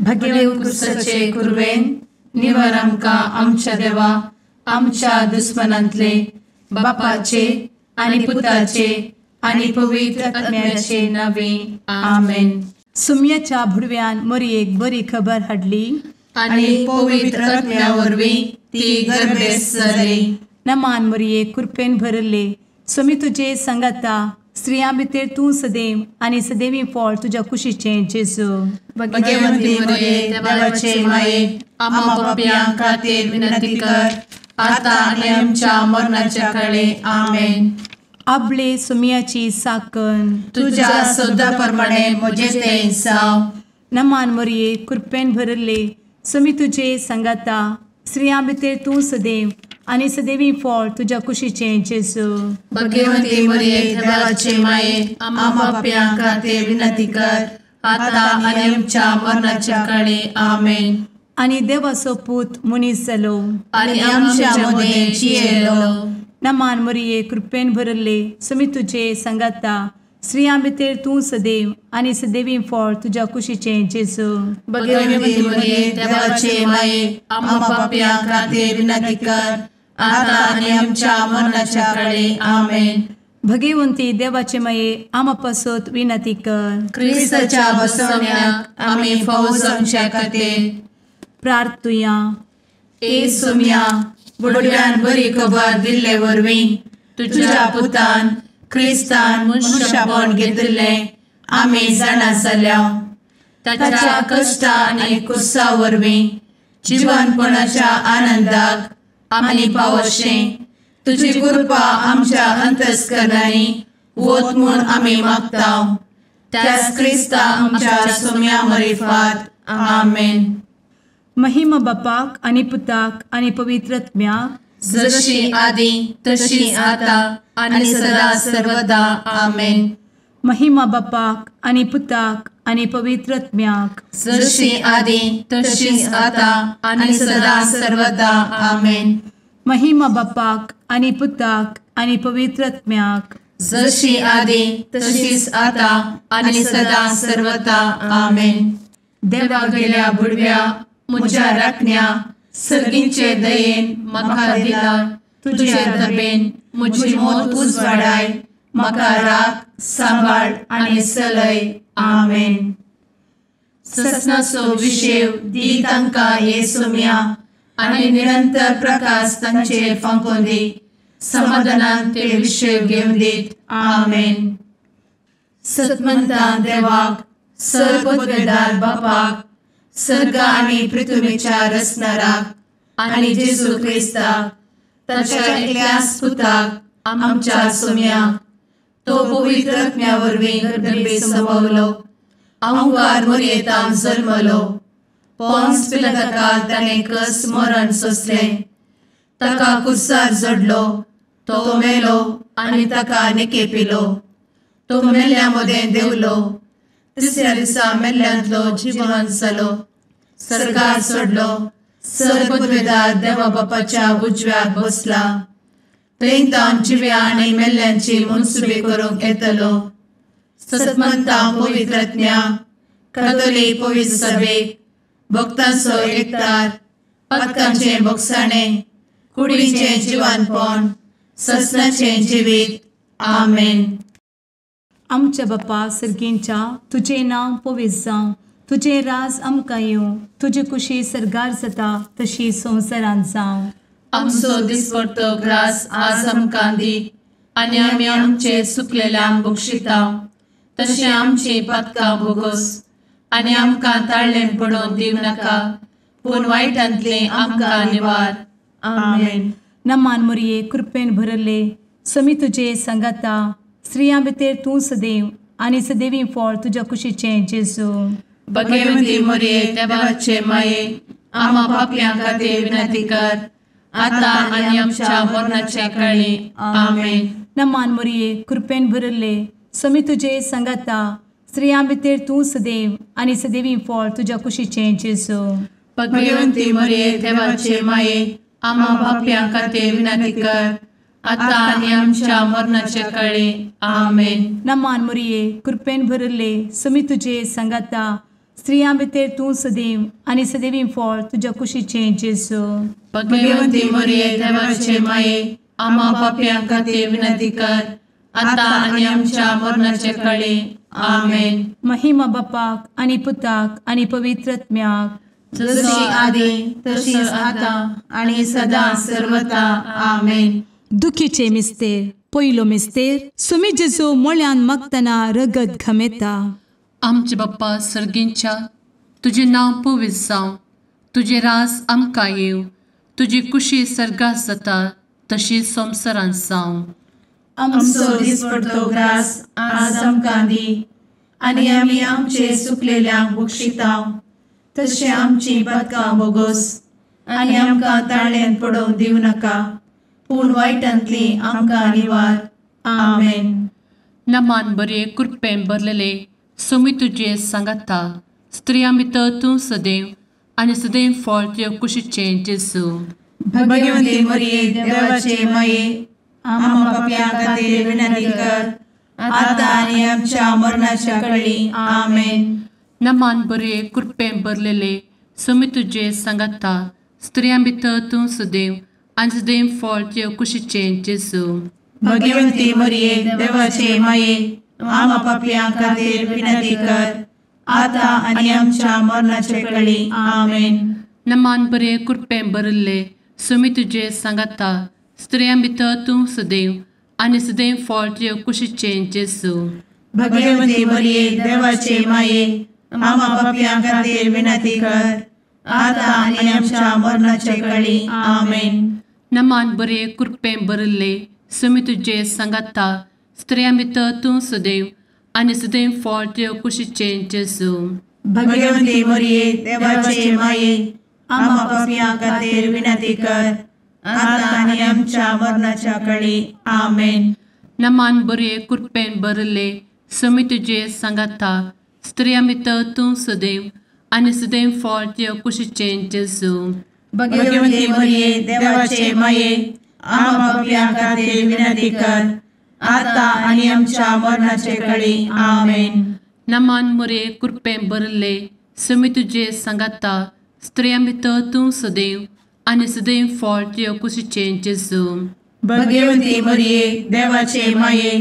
भगे उत्कृष्टाचे कुर्वेन निवार आमकां आमच्या देवा आमच्या दुस्मनांतले बापाचे आनी पुताचे आनी पवित्र आत्म्याचे नावे आमेन. सुम्याच्या भुडव्यान मरयेक बरी खबर हाडली आनी पवित्र आत्म्या वरवीं ती गर्भेस जाली. नमान मरयेक कृपेन भरले सुमी तुजे संगता स्त्रियां भितर तूं सदैव आनी सदैवी फळ तुज्या कुशीचें जेजू. भगवंती मरिये देवाचे माये आम्हा पाप्यां खातीर विनंती कर आता आनी आमच्या मरणाच्या काळी आमेन. आपले सुमयाची साकन तुझ्या सोदा प्रमाणे म्हजे तें जाव. नमान मरये कृपेन भरले सुमी तुजे संगता स्त्रियां भितर तूं सदैव आनी सदैवी फळ तुज्या कुशीचें जेजू. भगवंती मरिये देवाचे माये आम्हा पाप्यां खातीर विनंती कर आता आनी आमच्या मरणाच्या काळी आमेन. आनी देवाचो पूत मनीस जालो आनी आमच्या मदीं जियेलो. नमान मरये कृपेन भरले सुमी तुजे संगता स्त्रियां भितर तूं सदैव आनी सदैवी फळ तुज्या कुशीचें जेजू. भगवंती मरिये देवाचे माये आम्हा पाप्यां खातीर विनंती कर आता आनी आमच्या मरणाच्या काळी आमेन. भगवंती देवाचे माये आमा पासत विनंती कर. क्रिस्ताच्या बसवण्याक आमी फावो जावच्या खातीर प्रार्थुया. ए सुम्या बुडव्यान बरी खबर दिल्ले वरवीं तुज्या पुतान क्रिस्तान मनशापण घेतिल्लें आमी जाणा जाल्या. ताच्या कश्टा आनी कुसा वरवीं जिवनपणाच्या आनंदाक आमी पावशें तुजी कृपा आमच्या अंतस्करणांनी वत म्हूण आमी मागतांव. त्याच क्रिस्ता आमच्या सुम्या मरिफात आमेन. महिमा बापाक आनी पुताक आनी पवित्र आत्म्याक जशी आदी तशी आता आनी सदा सर्वदा आमेन. महिमा बापाक आनी पुताक आनी पवित्र आत्म्याक जशी आदी तशीच आता आनी सदा सर्वदा आमेन. महिमा बापाक आनी पुताक आनी पवित्र आत्म्याक जशी आदी तशीच आता आनी सदा सर्वदा आमेन. देवा गेल्या बुडव्या म्हज्या राखण्या सर्गींचे दयेन म्हाका दिला तुजे दबेन म्हजी मोत उजवाडाय म्हाका राख सांबाळ आनी चलय आमेन. ससनाचो विशेव दी तांकां हे सुम्या आनी निरंतर प्रकाश तांचेर फांकून दी. समाधानान ते विशेव घेवन दीत आमेन. सतमंता देवाक सर्वपदवेदार बापाक सर्ग आनी पृथ्वीच्या रचणाराक आनी जेजू क्रिस्ताक ताच्या एकल्याच पुताक आमच्या सुम्याक तो पवित्र आत्म्या वरवीं गर्भे संभवलो. अंगार मरयेंत जल्मलो. पोंस पिलाताका ताणें कस मरण सोंसलें. ताका कुर्सार जडलो. तो मेलो आनी ताका निकेपिलो. तो मेल्ल्या मदें देंवलो. तिसऱ्या दिसा मेल्ल्यांतलो जिवंत जालो. सर्गार चडलो. सर्वपदवेदार देवा बापाच्या उजव्याक बसला. थंय जिव्या आनी मेल्ल्यांची मनसुबे करूंक येतलो. सतमंता पवित्र आत्म्या कातोलीक पवित्र सभेक भक्तांचो एकठार पातकांचें भोगसाणें कुडीचें जिवनपण ससनाचें जिवीत आमेन. आमच्या बापा सर्गींच्या तुजें नांव पवित्र जावं. तुजें राज आमकां येवं. तुजी कुशी सर्गार जाता तशी संवसारांत जावं. आमचो दिसपडटो ग्रास आज आमकां दी आनी आमी आमचे चुकलेल्यांक बक्षितांव. तशें आमची पातकां भोगोस आनी आमकां ताळ्ळें पडोवन दिवं नाका पूण वायटांतले आमकां निवार आमेन. नमान मरये कृपेन भरले समी तुजे संगता स्त्रियां भितर तूं सदैव आनी सदैवी फळ तुज्या कुशीचें जेजू. भगवंती मरिये देवाचे माये आम्हा पाप्यां खातीर विनंती कर आता आनी आमच्या मरणाच्या काळी आमेन. नमान मरये कृपेन भरले समी तुजे संगता स्त्रियां भितर तूं सदैव आनी सदैवी फळ तुज्या कुशीचें जेजू. भगवंती मरिये देवाचे माये आम्हा पाप्यां खातीर विनंती कर आता आनी आमच्या मरणाच्या काळी आमेन. नमान मरये कृपेन भरले समी तुजे संगता स्त्रियां भितर तूं सदैव आनी सदैवी फळ तुज्या कुशीचें जेजू. भगवंती मरिये देवाचे माये, आम्हा पाप्यां खातीर विनंती कर, आता आनी आमच्या मरणाचे काळी. आमेन. महिमा बापाक आनी पुताक आनी पवित्रत्म्याक, जशी आदी तशीच आता आणि सदा सर्वदा. आमेन. दुखीचे मिस्तेर. पयलो मिस्तेर. सुमी जेजू मळ्यान मागतना रगत घामेता. आमचे बाप्पा सर्गींच्या, तुझे नाव पवित्र जावं, तुझे राज आमकां येव, तुजी कुशी सर्गात जाता तशी संवसारांत जावं. आमचो दिसपडटो ग्रास आज आमकां दी, आनी आमी आमचे सुकलेल्यांक बक्षितांव, तशें आमची पातकां बोगोस आनी आमकां ताळ्यान पडोवंक दिवं नाका, पूण वायटांतली आमकां निवार. आमेन. नमान बरे कृपेन भरलेले सुमी तुजे सांगाता, स्त्रियां भितर तूं सदैव आनी सदैव फळ तुज्या कुशीचें जेजू. भगवंती मरिये देवाचे माये, आम्हा पाप्यां खातीर विनंती कर, आता आनी आमच्या मरणाच्या काळी. आमेन. नमान बरे कृपेन भरलेले सुमी तुजे सांगाता, स्त्रियां भितर तूं सदैव आनी सदैव फळ तुज्या कुशीचें जेजू. भगवंती मरिये देवाचे माये, आम्हा पाप्यां खातीर विनंती कर, आता आनी आमच्या मरणाचे काळी. आमेन. नमान बरे कृपेन भरले सुमी तुजे सांगाता, स्त्रियां भितर तूं सदैव आनी सदैव फळ तुज्या कुशीचें जेजू. भगवंती मरिये देवाचे माये, आम्हा पाप्यां खातीर विनंती कर, आता आनी आमच्या मरणाचे काळी. आमेन. नमान बरे कृपेन भरले सुमी तुजे सांगाता, स्त्रियां भितर तूं सदैव आनी सदैव फळ तुज्या कुशीचें जेजू. भगवंती मरिये देवाचे माये, आम्हा पाप्यां खातीर विनंती कर, आता आनी आमच्या मरणाच्या काळी. आमेन. नमान बरे कृपेन भरले सुमी तुजे सांगाता, स्त्रियां भितर तूं सदैव आनी सदैव फळ तुज्या कुशीचें जेजू. भगवंती मरिये देवाचे माये, आम्हा पाप्यां खातीर विनंती कर, आता आनी आमच्या मरणाचे काळी. आमेन. नमान बरे कृपेन भरले सुमी तुजे सांगाता, स्त्रियां भितर तूं सदैव आनी सदैव फळ तुज्या कुशीचें जेजू. भगवंती मरिये देवाचे माये,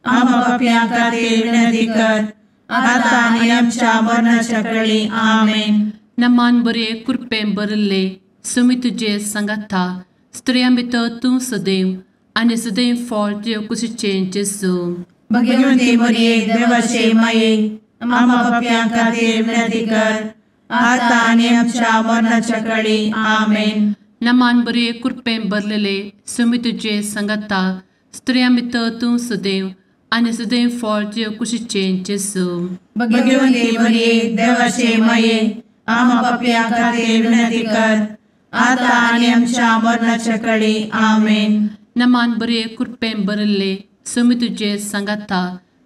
आम्हा पाप्यां खातीर विनंती कर, आता आनी आमच्या मरणाच्या काळी. आमेन. नमान बरे कृपेन भरले सुमी तुजे सांगाता, स्त्रियां भितर तूं सदैव आनी सदैव फळ तुज्या कुशीचें जेजू. भगवंती मरिये देवाचे माये, आम्हा पाप्यां खातीर विनंती कर, आता आनी आमच्या मरणाच्या काळी. आमेन. नमान बरे कृपेन भरलेले सुमी तुजे सांगाता, स्त्रियां भितर तूं सदैव आनी सदैव फळ तुज्या कुशीचें जेजू. भगवंती मरिये देवाचे माये, आम्हा पाप्यां खातीर विनंती कर, आता आनी आमच्या मरणाच्या काळी. आमेन. नमान बरे कृपेन भरले सुमी तुजे सांगाता,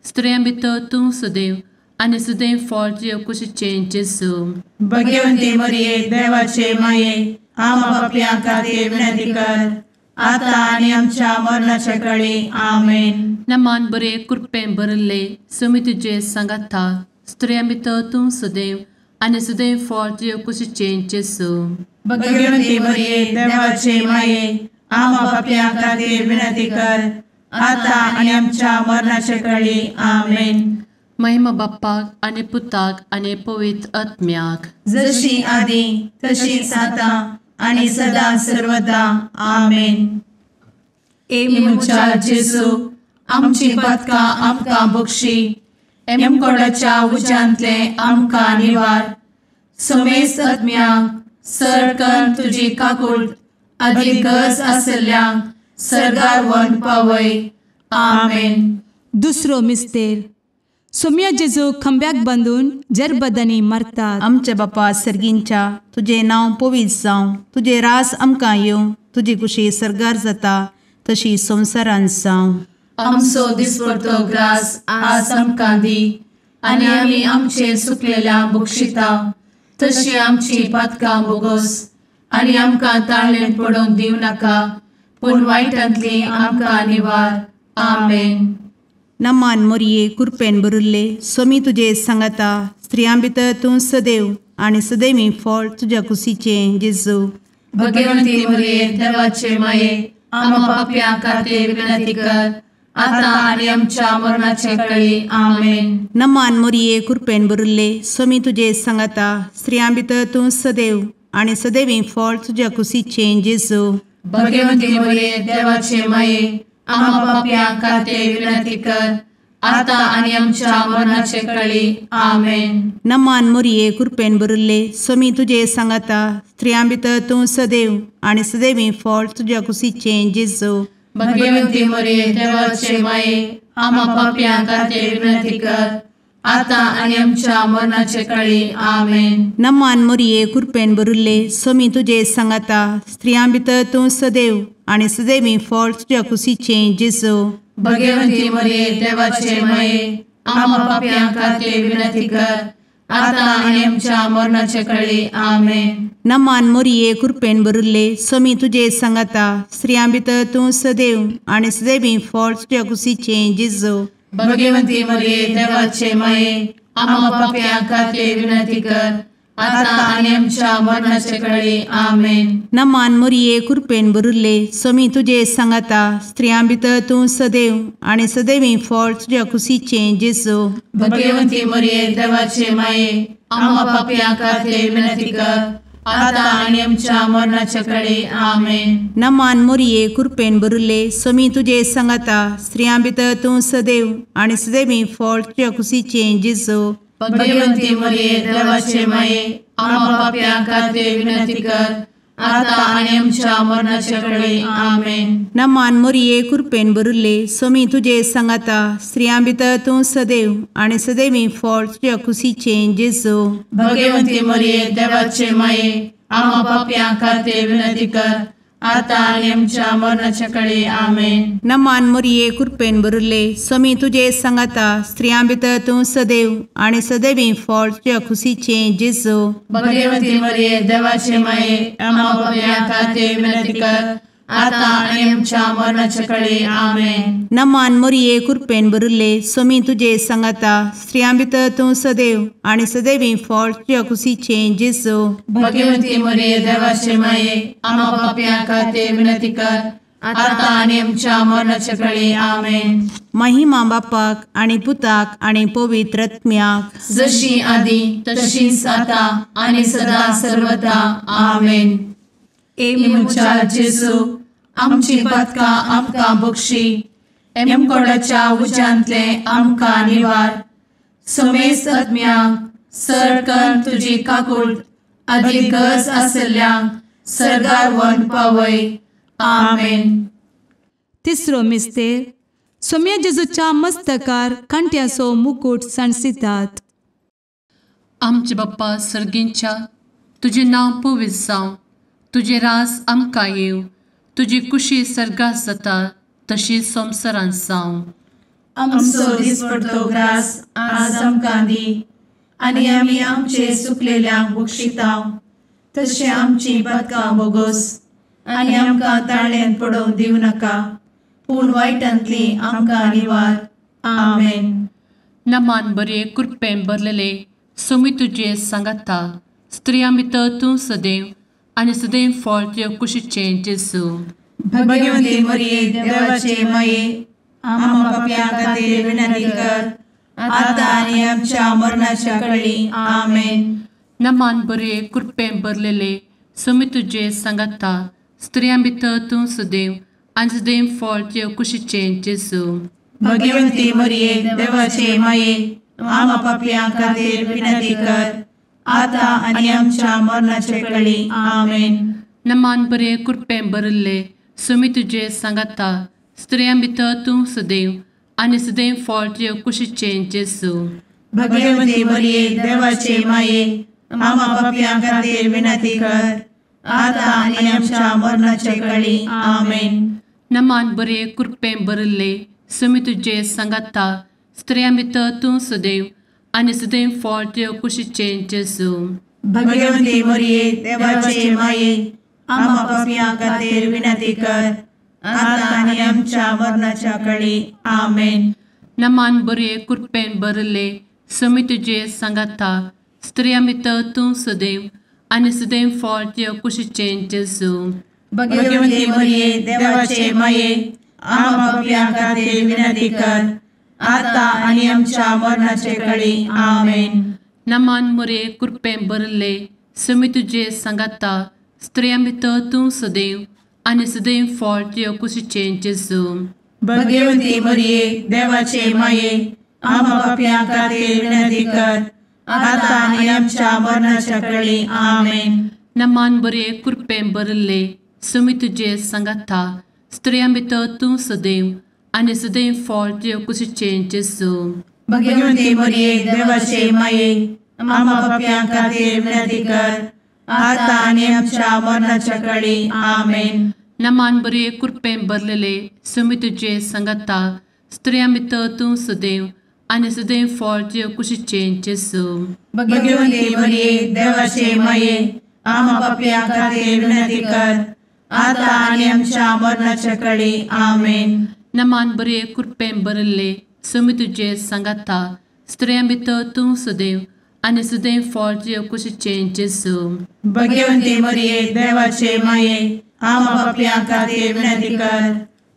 स्त्रियां भितर तूं सदैव आनी सदैव फळ तुज्या कुशीचें जेजू. भगवंती मरिये देवाचे माये, आम्हा पाप्यां खातीर विनंती कर, आता आनी आमच्या मरणाच्या काळी. आमेन. नमान बरे कृपेन भरले सुमी तुजे सांगाता, स्त्रियां भितर तूं सदैव आनी सदैव फळ तुज्या कुशीचें जेजू. भगवंती मरिये देवाचे माये, आम्हा पाप्यां खातीर विनंती कर, आता आनी आमच्या मरणाच्या काळी. आमेन. महिमा बाप्पाक आनी पुताक आनी पवित्र आत्म्याक, जशी आदी तशीच आता आनी सदा सर्वदा. आमेन. ए मुचा जेजू, आमची पातकां आमकां बक्षी, एमकोडाच्या उज्यांतले आमकां निवार. समेस्त आत्म्यांक सरकन तुजी काकूट, आदी गरज आसल्ल्यांक सर्गार व्हरून पावय. आमेन. दुसरो मिस्तेर. सोम्या जेजू खंब्याक बांदून जरबदानी मारतात. आमचे बापा सर्गींच्या, तुझे नाव पवित्र जावं, तुझे रास आमकां येवं, तुजी कुशी सर्गार जाता तशी संवसारांत जावं. आमचो दिसपडटो ग्रास आज आमकां दी, आनी आमी आमचे सुकलेल्यांक बक्षितांव, तशी आमची पातकां बोगोस आनी आमकां ताळ्यान पडोवंक दिवं नाका, पूण वायटांतली आमकां निवार. आमेन. नमान मोरये कृपेन बरुल्ले सोमी तुझे सांगता स्त्रियां भितर तूं सदैव आणि सदैवी फळ तुझ्या कुशीचे जेजू. भगवंती मरिये देवाचे माये आम्हा पाप्यां खातीर विनंती कर आता आणि आमच्या मरणाचे काळी आमेन. नमान मोरये कृपेन बरुल्ले सोमी तुझे सांगता स्त्रियां भितर तूं सदैव आणि सदैवी फळ तुझ्या कुशीचे जेजू. भगवंती मरिये देवाचे माये आम्हा पाप्यां खातीर विनंती कर आता आणि आमच्या मरणाचे काळी आमेन. नमान मोरये कृपेन बरुल्ले सोमी तुझे सांगता स्त्रियां भितर तूं सदैव आणि सदैवी फळ तुझ्या कुशीचे जेजू. भगवंती मरिये देवाचे माये आम्हा पाप्यां खातीर विनंती कर आता आणि आमच्या मरणाचे काळी आमेन. नमान मोरये कृपेन बरुल्ले सोमी तुझे सांगता स्त्रियां भितर तूं सदैव आणि सदैवी फळ तुझ्या कुशीचे जेजू. भगवंती मरिये देवाचे माये आम्हा पाप्यां खातीर विनंती कर आता आणि आमच्या मरणाचे काळी आमेन. नमान मोरये कृपेन बरुल्ले सोमी तुझे सांगता स्त्रियां भितर तूं सदैव आणि सदैवी फळ तुझ्या कुशीचे जेजू. भगवंती मरिये देवाचे माये आम्हा पाप्यां खातीर विनंती कर आता आणि आमच्या मरणाचे काळी आमेन. नमान मोरये कृपेन बरुल्ले सोमी तुझे सांगता स्त्रियां भितर तूं सदैव आणि सदैवी फळ तुझ्या कुशीचे जेजू. भगवंती मरिये देवाचे माये आम्हा पाप्यां खातीर विनंती कर आता आणि आमच्या मरणाचे काळी आमेन. नमान मोरये कृपेन बरुल्ले सोमी तुझे सांगता स्त्रियां भितर तूं सदैव आणि सदैवी फळ तुझ्या कुशीचे जेजू. भगवंती मरिये देवाचे माये आम्हा पाप्यां खातीर विनंती कर आता आणि आमच्या मरणाचे काळी आमेन. नमान मोरये कृपेन बरुल्ले सोमी तुझे सांगता स्त्रियां भितर तूं सदैव आणि सदैवी फळ तुझ्या कुशीचे जेजू. भगवंती मरिये देवाचे माये आम्हा पाप्यां खातीर विनंती कर आता आणि आमच्या मरणाच्या काळी आमेन. नमान मोरये कृपेन बरुल्ले सोमी तुझे सांगता स्त्रियां भितर तूं सदैव आणि सदैवी फळ तुझ्या कुशीचे जेजू. भगवंती मरिये देवाचे माये आम्हा पाप्यां खातीर विनंती कर आता आणि आमच्या मरणाच्या काळी आमेन. नमान मोरये कृपेन बरुल्ले सोमी तुझे सांगता स्त्रियां भितर तूं सदैव आणि सदैवी फळ तुझ्या कुशीचे जेजू. भगवंती मरिये देवाचे माये आम्हा पाप्यां खातीर विनंती कर आता आणि आमच्या मरणाच्या काळी आमेन. महिमा बापाक आणि पुताक आणि पवित्र आत्म्याक जशी आधी तशीच आता आणि सदा सर्वदा आमेन. मुचा जेजू आमची पदका आमकां बक्षी एमकोडाच्या उज्यांतले आमकां निवार. समेस्त आत्म्यांक सडकन तुजी काकूट अधिक गरज आसल्यांक सरगार वन पावय. आमेन. तिसरो मिस्तेर सोम्या जेजूच्या मस्तकार कांट्याचो मुकुट सणसितात. आमचे बाप्पा सर्गींच्या तुझे नांव पवित्र जावं तुझे रास आमकां येव तुजी कुशी सर्गास जाता तशी संवसारांत जावं. आमचो दिसपडटो ग्रास आज आमकां दी आनी आमी आमचे सुकलेल्यांक बक्षितांव तशें आमची पदकां बोगोस आनी आमकां ताळ्यान पडोवंक दिवं नाका पूण वायटांतली आमकां निवार. आमेन. नमान बरे कृपेन भरलेले सोमी तुजे सांगता स्त्रियां भितर तूं सदैव आनी सदैव फळ तुज्या कुशीचे जेजू. भगवंती मरिये देवाचे माये आम्हा पाप्यां खातीर विनंती कर आता आनी आमच्या मरणाच्या काळी आमेन. नमान बरे कृपेन भरलेले सोमी तुजे सांगता स्त्रियां भितर तूं सदैव आनी सदैव फळ तुज्या कुशीचे जेजू. भगवंती मरिये देवाचे माये आम्हा पाप्यां खातीर विनंती कर आता आनी आमच्या मरणाचे काळी आमेन. नमान बरे कृपेन भरले सोमी तुजे सांगता स्त्रियां भितर तूं सदैव आनी सदैव फळ तुज्या कुशीचे जेजू. भगवंती मरिये देवाचे माये आम्हा पाप्यां खातीर विनंती कर आता आनी आमच्या मरणाचे काळी आमेन. नमान बरे कृपेन भरले सोमी तुजे सांगता स्त्रियां भितर तूं सदैव आनी सदैव फळ तुज्या कुशीचे जेजू. भगवंती मरिये देवाचे माये आम्हा पाप्यां खातीर विनंती कर आता आनी आमच्या मरणाच्या काळी आमेन. नमान बरे कृपेन भरले समी तुझे सांगाता स्त्रिया भितर तूं सदैव आनी सदैव फळ तुझ्या कुशीचें जेजू. भगवंती मरिये देवाचे माये आम्हा पापियां खातीर विनंती कर आता आणि आमच्या मरणाचे काळी आमेन. नमान मरे कृपेन भरले समी तुझे सांगाता स्त्रिया भितर तूं सदैव आनी सदैव फळ तुझ्या कुशीचें जेजू. भगवंती मरिये देवाचे माये आम्हा पापियां खातीर विनंती कर आता आणि आमच्या मरणाच्या काळी आमेन. नमान बरे कृपेन भरले समी तुझे सांगाता स्त्रिया भितर तूं सदैव आनी सदैव फळ तुझ्या कुशीचें जेजू. भगवंती मरिये देवाचे माये आम्हा पापियां खातीर विनंती कर आता आणि आमच्या मरणाच्या काळी आमेन. नमान बरे कृपेन भरलेले समी तुझे सांगाता स्त्रिया भितर तूं सदैव आनी सदैव फळ तुझ्या कुशीचें जेजू. भगवंती मरिये देवाचे माये आम्हा पापियां खातीर विनंती कर आता आणि आमच्या मरणाच्या काळी आमेन. नमान बरे कृपेन भरले समी तुझे सांगाता स्त्रिया भितर तूं सदैव आनी सदैव फळ तुझ्या कुशीचें जेजू. भगवंती मरिये देवाचे माये आम्हा पापियां खातीर विनंती कर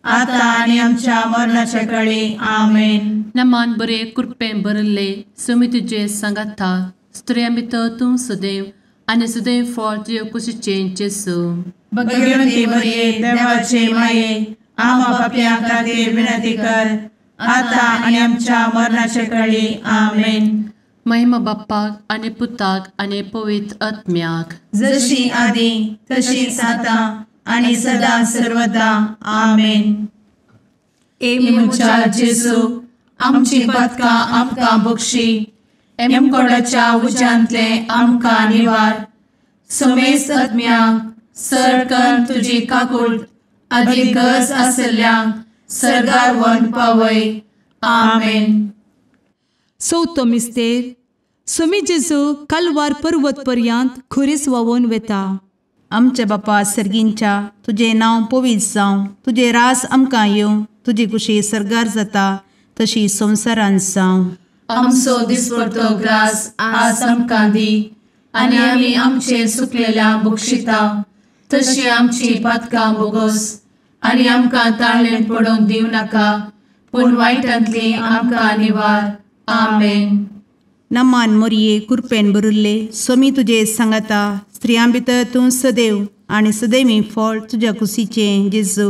आता आणि आमच्या मरणाच्या काळी आमेन. नमान बरे कृपेन भरले समी तुझे सांगाता स्त्रिया भितर तूं सदैव आनी सदैव फळ तुझ्या कुशीचें जेजू. भगवंती मरिये देवाचे माये आम्हा पापियां खातीर विनंती कर आता आणि आमच्या मरणाच्या काळी आमेन. महिमा बाप्पाक आनी पुताक आनी पवित्र आत्म्याक जशी आदी तशीच आता आणि सदा सर्वदा आमेन. मुचा जेजू आमची पदकां आमकां बक्षी एमकोडाच्या उज्यांतले आमकां निवार. समेस्त आत्म्यांक सडकन तुजी काकूट अधिक गरज आसल्ल्यांक सर्गार व्हरून पावय. आमेन. चवथो मिस्तेर समी जेजू कलवार पर्वत पर्यंत खुरीस वावून वेता. आमच्या बापा सर्गींच्या तुझे नांव पवित्र जावं, तुझे रास आमकां येवं, तुजी कुशी सरगार जाता तशी संवसारांत जावं. आमचो दिसपडटो ग्रास आज आमकां दी आनी आमी आमचे सुकलेल्यांक बक्षिता तशी आमची पातकां बोगोस आनी आमकां ताळ्ळेन पडोवंक दिवं नाका पूण वायटांतली आमकां निवार. आमेन. नमान मरिये कृपेन भरले समी तुझे सांगाता स्त्रियां भितर तूं सदैव आनी सदैवी फळ तुझ्या कुशीचें जेजू.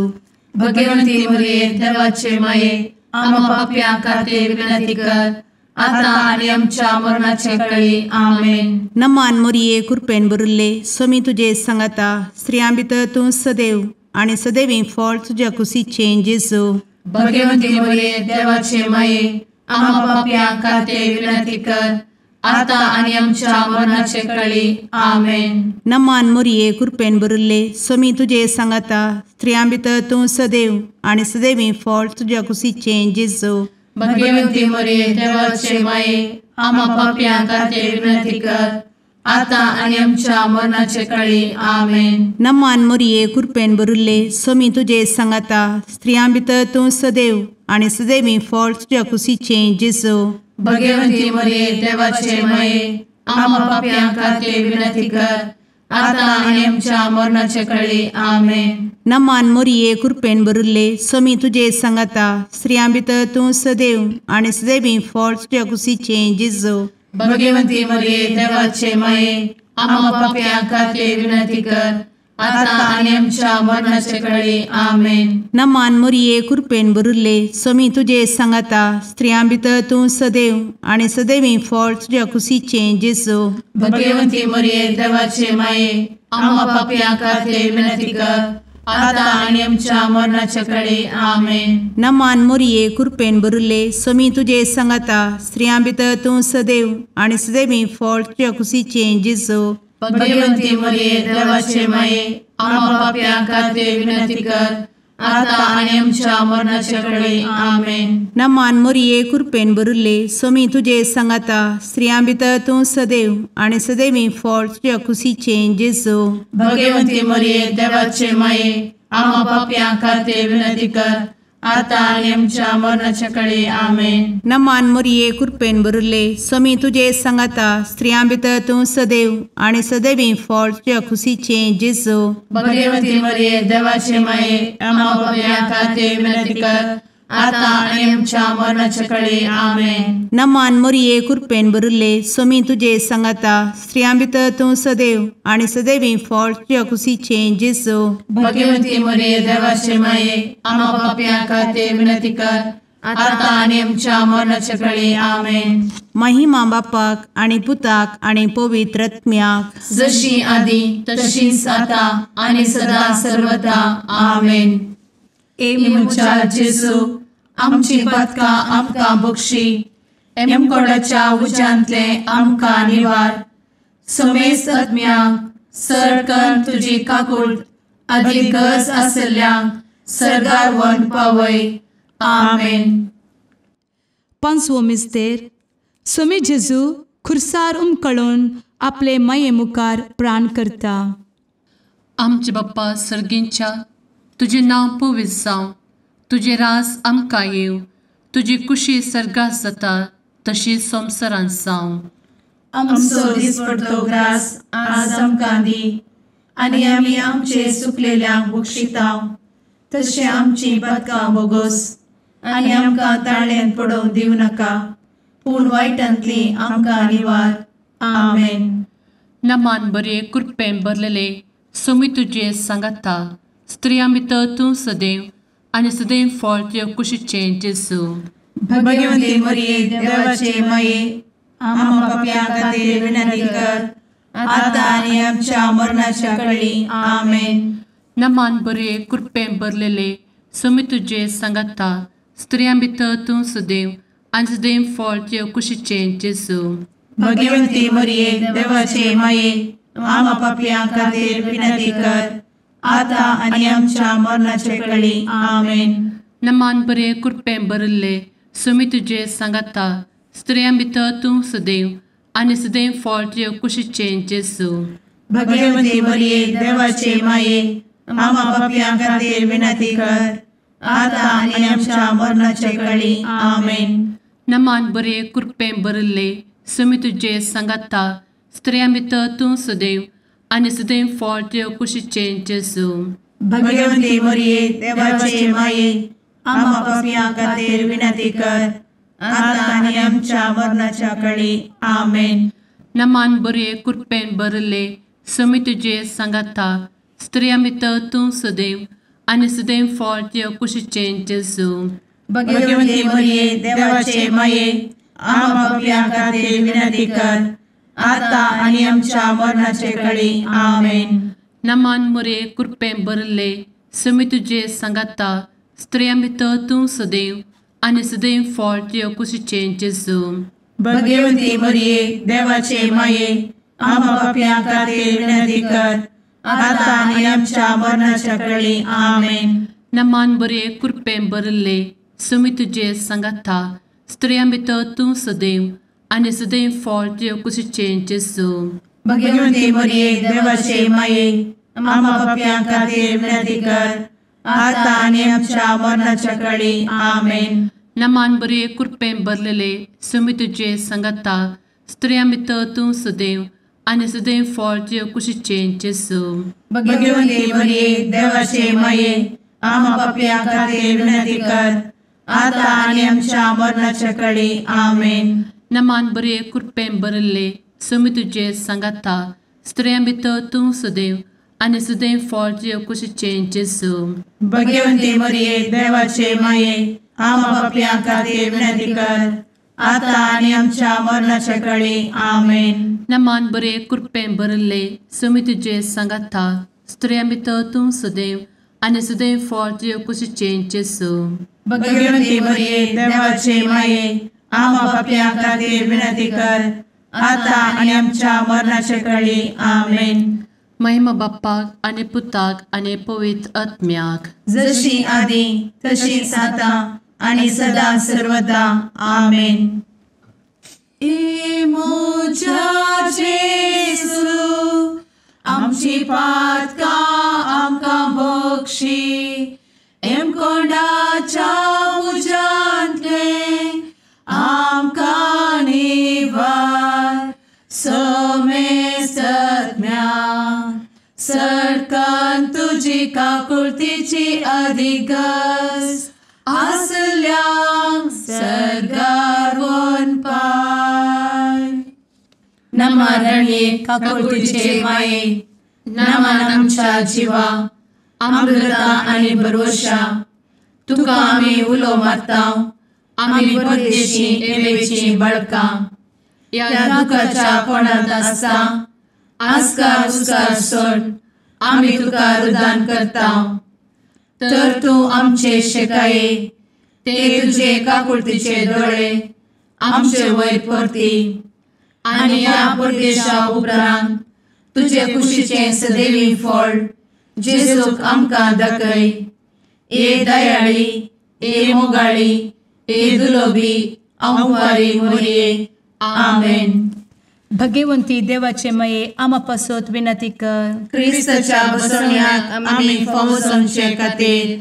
भगवंती मरिये देवाचे माये आम्हा पापियां खातीर विनंती कर आता आणि आमच्या मरणाचे काळी आमेन. नमान मरिये कृपेन भरले समी तुझे सांगाता स्त्रियां भितर तूं सदैव आनी सदैवी फळ तुझ्या कुशीचें जेजू. भगवंती मरिये देवाचे माये आम्हा पापियां खातीर विनंती कर आता आणि आमच्या मरणाचे काळी आमेन. नमान मरिये कृपेन भरले समी तुझे सांगाता स्त्रियां भितर तूं सदैव आनी सदैवी फळ तुझ्या कुशीचें जेजू. भगवंती मरिये देवाचे माये आम्हा पापियां खातीर विनंती कर आता आणि आमच्या मरणाचे काळी आमेन. नमान मरिये कृपेन भरले समी तुझे सांगाता स्त्रियां भितर तूं सदैव आनी सदैवी फळ तुझ्या कुशीचें जेजू. भगवंती मरिये देवाचे माये आम्हा पापियां खातीर विनंती कर आता आणि आमच्या मरणाचे काळी आमेन. नमान मरिये कृपेन भरले समी तुझे सांगाता स्त्रियां भितर तूं सदैव आनी सदैवी फळ तुझ्या कुशीचें जेजू. भगवंती मरिये देवाचे माये आम्हा पापियां खातीर विनंती कर आता आणि आमच्या मरणाचे काळी आमेन. नमान मरिये कृपेन भरले समी तुझे सांगाता स्त्रियां भितर तूं सदैव आनी सदैवी फळ तुझ्या कुशीचें जेजू. भगवंती मरिये देवाचे माये आम्हा पापियां खातीर विनंती कर आता आणि आमच्या मरणाचे काळी आमेन. नमान मरिये कृपेन भरले समी तुझे सांगाता स्त्रियां भितर तूं सदैव आनी सदैवी फळ तुझ्या कुशीचें जेजू. भगवंती मरिये देवाचे माये आम्हा पापियां खातीर विनंती कर आता आणि आमच्या मरणाचे काळी आमेन. नमान मरिये कृपेन भरले समी तुझे सांगाता स्त्रियां भितर तूं सदैव आनी सदैवी फळ तुझ्या कुशीचें जेजू. भगवंती मरिये देवाचे माये आम्हा पापियां खातीर विनंती कर आता आणि आमच्या मरणाच्या काळी आमेन. नमान मोरये कृपेन बरुले स्वामी तुझे सांगाता स्त्रियां भितर तूं सदैव आणि सदैवी फळ तुझ्या खुशीचे जेजू. भगवती मरिये देवाचे माये आम्हा पाप्यां खातीर विनंती कर, आता आणि आमच्या मरणाच्या काळी आमेन. नमान मोरये कृपेन बरुले स्वामी तुझे सांगाता स्त्रियां भितर तूं सदैव आणि सदैवी फळ तुझ्या खुशीचे जेजू. भगवती मरिये देवाचे माये आम्हा पाप्यां खातीर विनंती कर, आता आणि आमच्या मरणाच्या काळी आमेन. महिमा बापाक आणि पुताक आणि पवित्र आत्म्याक, जशी आधी तशीच आता आणि सदा सर्वदा आमेन. इमुच्या जेजू आमची पदका आमकां बक्षी, एमकोडाच्या उज्यांतले आमकां निवार. समेस्त आत्म्यांक सरकन तुजी काकूट अधिक गरज आसल्ल्यांक सरगार वन पावय. आमेन. पांचवो मिस्तेर. स्वामी जेजू खुर्सार उमकळून आपले माये मुखार प्राण करता. आमचे बाप्पा सर्गींच्या तुझे नांव पवित्र जावं, तुझे राज आमकां येव, तुजी कुशी सर्गास जाता तशी संवसारांत जावं. आमचो दिसपडटो ग्रास आज आमकां दी, आनी आमी आमचे सुकलेल्यांक बक्षितांव. तशें आमची पदकां बोगोस आनी आमकां ताळ्यान पडोवंक दिवं नाका, पूण वायटांतली आमकां निवार. आमेन. नमान बरे कृपेन भरलेले स्वामी तुझे सांगाता स्त्रियां भितर तूं सदैव आणि सदैव फळ तुझ्या कुशीचे जेजू. भगवती मरिये देवाचे माये आम्हा पाप्यां खातीर विनंती कर, आता आनी आमच्या मरणाच्या काळी आमेन. नमान बरे कृपेन भरलेले स्वामी तुझे सांगाता स्त्रियां भितर तूं सदैव आणि सदैव फळ तुझ्या कुशीचे जेजू. भगवती मरिये देवाचे माये आम्हा पाप्यां खातीर विनंती कर, आता आनी आमच्या मरणाच्या काळी आमेन. नमान बरे कृपेन भरले स्वामी तुझे सांगाता स्त्रियां भितर तूं सदैव आणि सदैव फळ तुझ्या कुशीचे जेजू. भगवती मरिये देवाचे माये आम्हा पाप्यां खातीर विनंती कर, आता आनी आमच्या मरणाच्या काळी आमेन. नमान बरे कृपेन भरले स्वामी तुझे सांगाता स्त्रियां भितर तूं सदैव आणि सदैव फळ तुझ्या कुशीचे जेजू. भगवती मरिये देवाचे माये आम्हा पाप्यां खातीर विनंती कर, आता आनी आमच्या मरणाच्या काळी आमेन. नमान बरे कृपेन भरले स्वामी तुझे सांगाता स्त्रियां भितर तूं सदैव आणि सदैव फळ तुझ्या कुशीचे जेजू. भगवती मरिये देवाचे माये आम्हा पाप्यां खातीर विनंती कर, आता आनी आमच्या मरणाच्या काळी आमेन. नमान बरे कृपेन भरले स्वामी तुझे सांगाता स्त्रियां भितर तूं सदैव आणि सदैव फळ तुझ्या कुशीचे जेजू. भगवती मरिये देवाचे माये आम्हा पाप्यां खातीर विनंती कर, आता आनी आमच्या मरणाच्या काळी आमेन. नमान बरे कृपेन भरले स्वामी तुझे सांगाता स्त्रियां भितर तूं सदैव आणि सदैव फळ तुझ्या कुशीचे जेजू. भगवती मरिये देवाचे माये आम्हा पाप्यां खातीर विनंती कर, आता आनी आमच्या मरणाच्या काळी आमेन. नमान बरे कृपेन भरलेले स्वामी तुझे सांगाता स्त्रियां भितर तूं सदैव आणि सदैव फळ तुझ्या कुशीचे जेजू. भगवती मरिये देवाचे माये आम्हा पाप्यां खातीर विनंती कर, आता आनी आमच्या मरणाच्या काळी आमेन. नमान बरे कृपेन भरले स्वामी तुझे सांगाता स्त्रियां भितर तूं सदैव आणि सदैव फळ तुझ्या कुशीचे जेजू. भगवती मरिये देवाचे माये आम्हा पाप्यां खातीर विनंती कर, आता आनी आमच्या मरणाच्या काळी आमेन. नमान बरे कृपेन भरले स्वामी तुझे सांगाता स्त्रियां भितर तूं सदैव आणि सदैव फळ तुझ्या कुशीचे जेजू. भगवती मरिये देवाचे माये आम्हा पाप्यां खातीर विनंती कर, आता आनी आमच्या मरणाच्या काळी आमेन. महिमा बाप्पाक आणि पुताक आणि पवित्र आत्म्याक, जशी आधी तशीच आता आणि सदा सर्वदा आमेन. इमुच्या जेजू आमची पातकां आमकां बक्षी, एमकोंडाच्या तुजी काकुळतीची अधिगस आसल्यांक सरगार वन पाय. नमारणे काकुळतीचे माये नमान आमच्या जिवा अमृता आनी भरवशा तुका आमी उलो मारताव. आमी परदेशी येवेची बळकां या दुखाच्या कोणात आसता आस्कार उस्कार सोड आमी तुका रुदान करताव. तर तूं आमचे शेकाये ते तुजे काकुळतीचे दोळे आमचे वयर परती आनी या परदेशा उपरांत तुजे कुशीचे सदैवी फळ जेजूक आमकां दाखय. ए दयाळी ए मोगाळी ए दुलोबी अंवारी मोरये. आमेन. भगवंती देवाचे मये आमा पासत विनंती कर. क्रिस्ताच्या बसवण्याक आमी फावोसमचे खातीर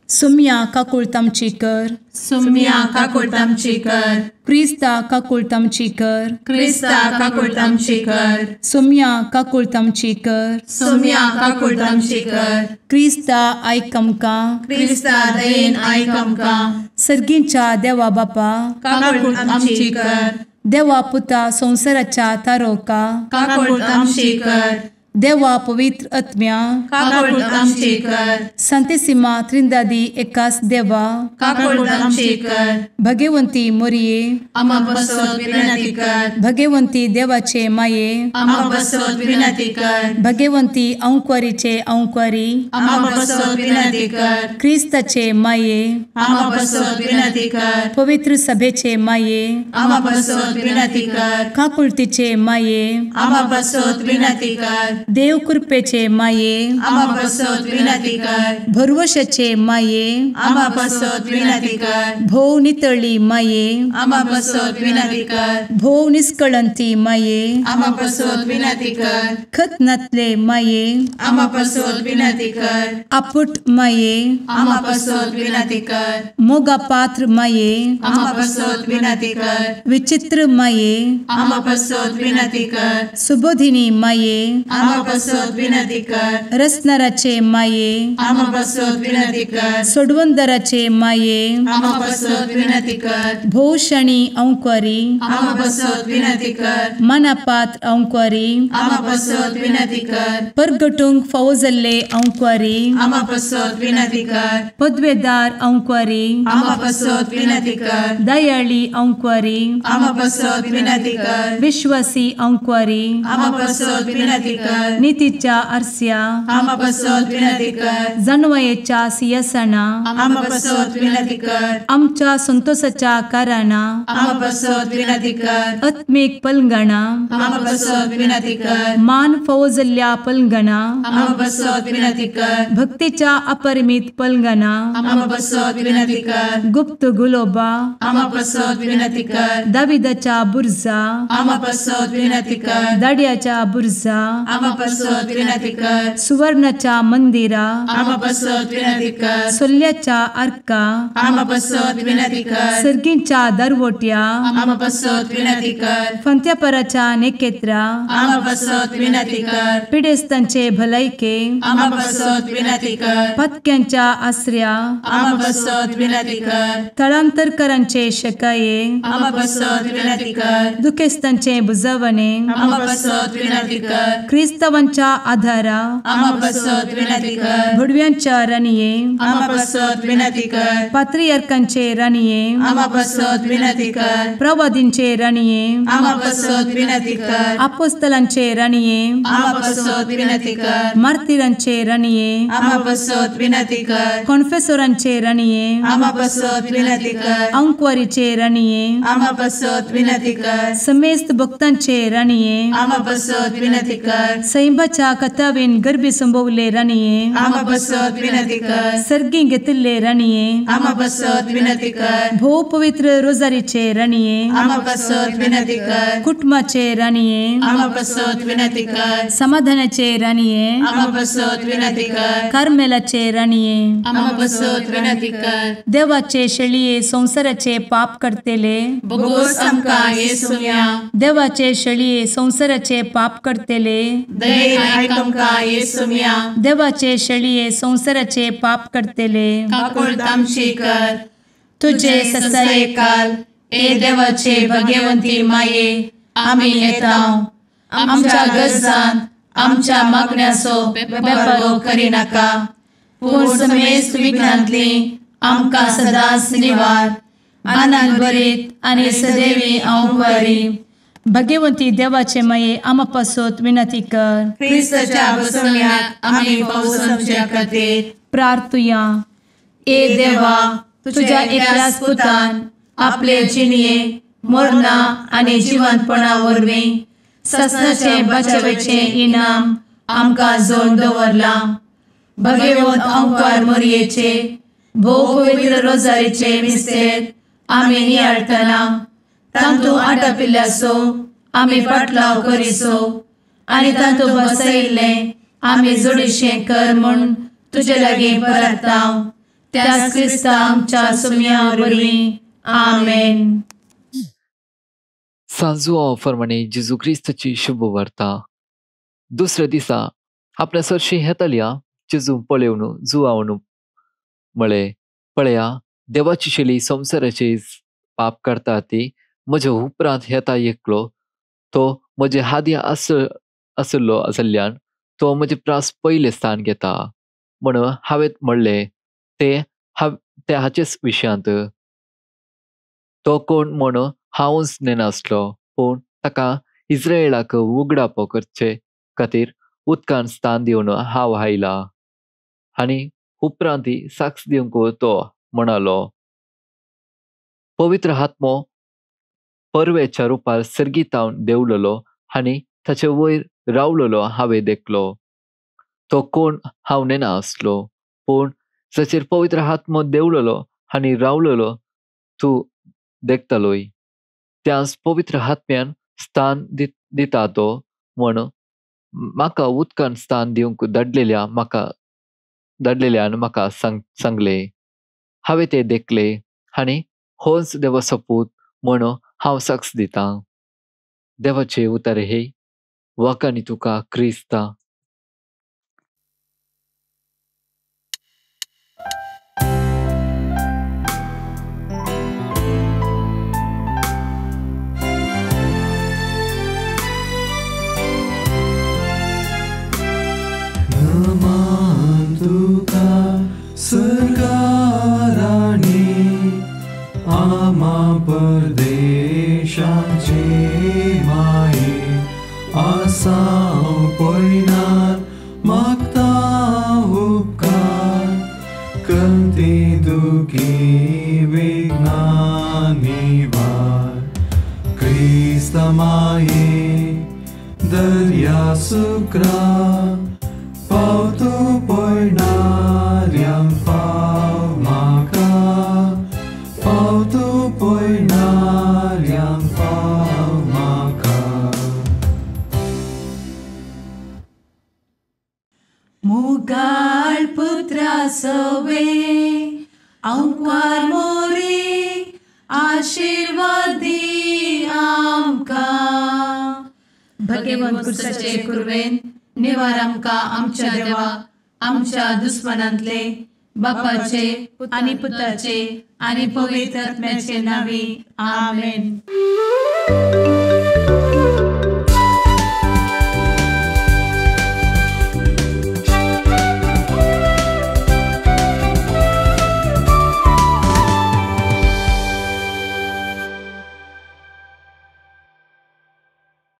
सुम्या काकुळतामची कर. सुम्या काकुळतामची कर. क्रिस्ता काकुळतामची कर. क्रिस्ता काकुळतामची कर. सुम्या काकुळतामची कर. सुम्या काकुळतामची कर. क्रिस्ता आयक आमकां. क्रिस्ता दयेन आयक आमकां. सर्गींच्या देवा बापा काकुळतामची कर. देवा पुता संसाराच्या तारोका काकुळतामची कर. देवा पवित्र आत्म्या काकुळतामची कर. सांतेसिमा त्रिंदादी एकाच देवा काकुळतामची कर. भगवंती मोरये आमा बसवत विनंती कर. भगवंती देवाचे माये आमा बसवत विनंती कर. भगवंती अंक्वारीचे अंक्वारी आमा बसवत विनंती कर. क्रिस्ताचे माये आमा बसवत विनंती कर. पवित्र सभेचे माये आमा बसवत विनंती कर. काकुळतीचे माये आमा बसवत विनंती कर. देव कृपेचे माये आमा बसवत विनंती कर. भरवशाचे माये आमा बसवत विनंती कर. भोव नितळी माये आमा बसवत विनंती कर. भोव निष्कळंती माये आमा बसवत विनंती कर. खतनातले माये आमा बसवत विनंती कर. आपुट माये आमा बसवत विनंती कर. मोगा पात्र माये आमा बसवत विनंती कर. विचित्र माये आमा बसवत विनंती कर. सुबोधिनी माये आमा बसवत विनंती कर. रसनाराचे माये आमा बसवत विनंती कर. सोडवंदराचे माये आमा बसवत विनंती कर. भोषणी अंक्वारी आमा बसवत विनंती कर. मनापात्र अंक्वारी आमा बसवत विनंती कर. परगटूंक फौजल्ले अंक्वारी आमा बसवत विनंती कर. पदवेदार अंक्वारी आमा बसवत विनंती कर. दयाळी अंक्वारी आमा बसवत विनंती कर. विश्वासी अंक्वारी आमा बसवत विनंती कर. नीतीच्या आरस्या आमा बसवत विनंती कर. जनवयेच्या सिंहासना आमा बसवत विनंती कर. आमच्या संतोषाच्या कारणा आमा बसवत विनंती कर. आत्मिक पलंगणा आमा बसवत विनंती कर. मान फौजल्ल्या पलंगणा आमा बसवत विनंती कर. भक्तीच्या अपरिमित पलंगणा आमा बसवत विनंती कर. गुप्त गुलोबा आमा बसवत विनंती कर. दाविदाच्या बुर्जा आमा बसवत विनंती कर. दाड्याच्या बुर्जा आमा बसवत विनंती कर. सुवर्णाच्या मंदिरा आमा बसवत विनंती कर. सोल्याच्या अर्का आमा बसवत विनंती कर. सर्गींच्या दरवोट्या आमा बसवत विनंती कर. फंत्यापराच्या नेकेत्रा आमा बसवत विनंती कर. पिडेस्तांचे भलायके आमा बसवत विनंती कर. पथक्यांच्या आसऱ्या आमा बसवत विनंती कर. तळांतरकरांचे शकाये आमा बसवत विनंती कर. दुखेस्तांचे बुजावणे आमा बसवत विनंती कर. ख्रिस्तवांच्या आधारा आमा बसवत विनंती कर. भडव्यांच्या राणीये आमा बसवत विनंती कर. पात्रियार्कांचे राणीये आमा बसवत विनंती कर. प्रवादींचे राणीये आमा बसवत विनंती कर. अपोस्तलांचे राणीये आमा बसवत विनंती कर. मार्तिरांचे राणीये आमा बसवत विनंती कर. कॉन्फेसोरांचे राणीये आमा बसवत विनंती कर. अंक्वारीचे राणीये आमा बसवत विनंती कर. समेस्त भक्तांचे राणीये आमा बसवत विनंती कर. सैंबाच्या कथावेन गर्भी संभवले राणीये आमा बसवत विनंती कर. सर्गी घेतले राणीये आमा बसवत विनंती कर. भो पवित्र रोजारीचे राणीये आमा बसवत विनंती कर. कुटुंबाचे राणीये आमा बसवत विनंती कर. समाधानाचे राणीये आमा बसवत विनंती कर. कार्मेलाचे राणीये आमा बसवत विनंती कर. देवाचे शेळिये संसाराचे पाप करतेले बगोस आमकां येसुया. देवाचे शेळिये संसाराचे पाप करतेले दये आयक आमकां येसू मिया देवाचे शेळये संवसाराचे पाप करतेले काकूळ आमची कर तुझे ससाये काल ए देवाचे भगवंती माये आमी येता आमच्या गरजांत आमच्या मागण्याचो बेपारो करी नाका पूण समेस्त विघ्नांतली आमकां सदांच निवार आनंद बरीत आनी सदैवी औंकवारी भगवंती देवाचे माये आमा पासत विनंती कर क्रिस्ताच्या बसवण्यात आमी पावस आमच्या खातीर प्रार्थुया ए देवा तुझ्या एकल्याच पुतान आपले जिणये मरणा आनी जिवंतपणा वरवीं ससनाचे बचावेचे इनाम आमकां जोड दवरला भगवंत औंकार मोरयेचे भोव पवित्र रोजारीचे मिस्तेर आमी नियाळटना तांतू आटापिल्ल्यासो आमी पाटलाव करिसो आनी तांतू बसयिल्ले आमी जोडीशें कर म्हूण तुजे लागीं परतांव त्याच क्रिस्ता आमच्या सुम्या वरवीं आमेन. सांजू ऑफर म्हणे जेजू क्रिस्ताची शुभ वार्ता. दुसऱ्या दिसा आपल्या सरशी हेतल्या जेजू पळयवन जुआवन म्हळे पळया देवाची शेली संवसाराचे पाप करता ती म्हज्या उपरांत येता एकलो तो म्हजे हादी आसलो जाल्ल्यान तो म्हजे प्रास पयले स्थान घेता म्हणून हांवें म्हणले ते हाचेच विशयांत तो कोण म्हूण हांवूच नेनासलो पूण ताका इस्रायेलाक उगडाप करचे खातीर उदकान स्थान दिवन हांव आयला आनी उपरांत साक्ष दिवंक तो म्हणालो पवित्र आत्मो परवेच्या रुपार सर्गीतावन देंवलेलो आनी ताचे वयर रावलेलो हांवें देखलो तो कोण हांव नेना आसलो पूण जाचेर पवित्र आत्मो देंवलेलो आनी रावलेलो तूं देखतलोय त्याच पवित्र आत्म्यान स्थान दिता तो म्हण म्हाका उदकान स्थान दिवंक धाडलेल्यान म्हाका सांगले हांवें ते देखले आनी होच देवाचो पूत म्हण हांव साक्ष दितां. देवाचे उतर हे वाकानी तुका क्रिस्ता. आमा परदेशाचे माये आसां पयनार मागता उपकार कंती दुखी विघ्नांनी वार क्रिस्ता माये दर्या सुक्रा पावतू पयनार्यांक पाव म्हाका पावतू पयनार्यांक पाव म्हाका. मुगाळ पुत्रा सवे औंकार मोरी आशीर्वाद दी आमकां भगवंत क्रिस्ताचे कुरवेन निवार आमकां आमच्या देवा आमच्या दुस्मनांतले बापाचे आनी पुताचे आनी पवित्र आत्म्याचे नावी आमेन.